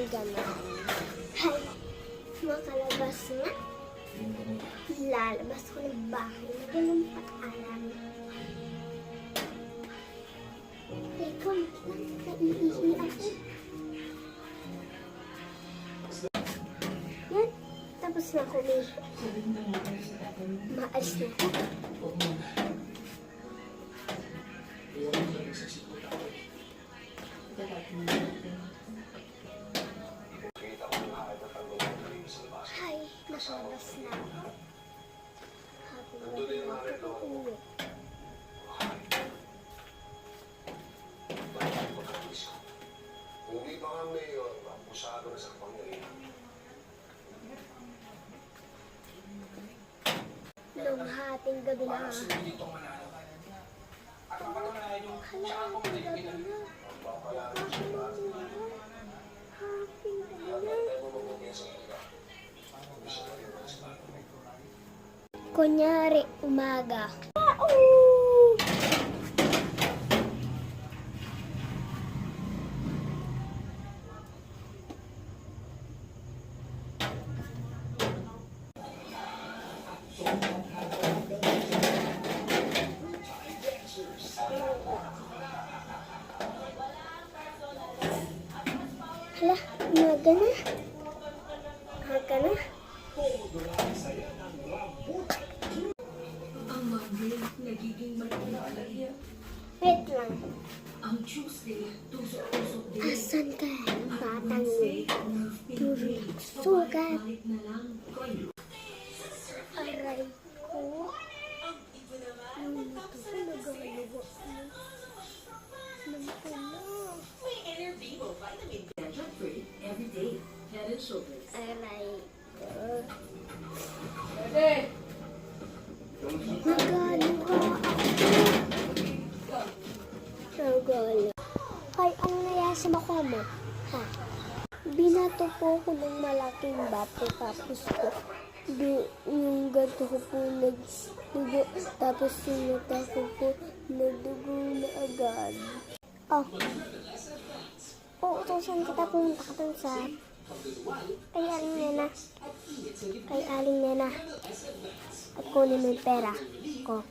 ganon. Hay, makalabas nga. Lalabas ko ng bahay na ganun pat-alam. Teka, naiihi ako. Yan, tapos na ako may maalis na ako. Hi, nakalabas na ako. Habang nakakauwi. Hindi ba nga mayor, pusado na sa kapangyarihan? Nung hating gabi na. Hating gabi na. Kunyari, umaga. Hala, umaga na. Umaga na. Ang Monday, nagiging malaki. Wait lang. Ang Tuesday, tusok-tusok din. Asan ka? Batang Wednesday, nerve pain turun. break. Sugat. Balik na lang. Aray ko. Yung ito ko nagagawa. Dandruff free every day. Head and shoulders. Aray ko. Nagaluha ako. Nagalo. Ay, ang naya sa mukha mo. Ha? Binato po ko ng malaking bato tapos ko yung gato ko po nagdugo tapos yung mata ko po nagdugo na agad. Oh. Uutusan kita pumunta ka dun sa kay Aling Nena. Kay Aling Nena. At kunin mo yung pera ko.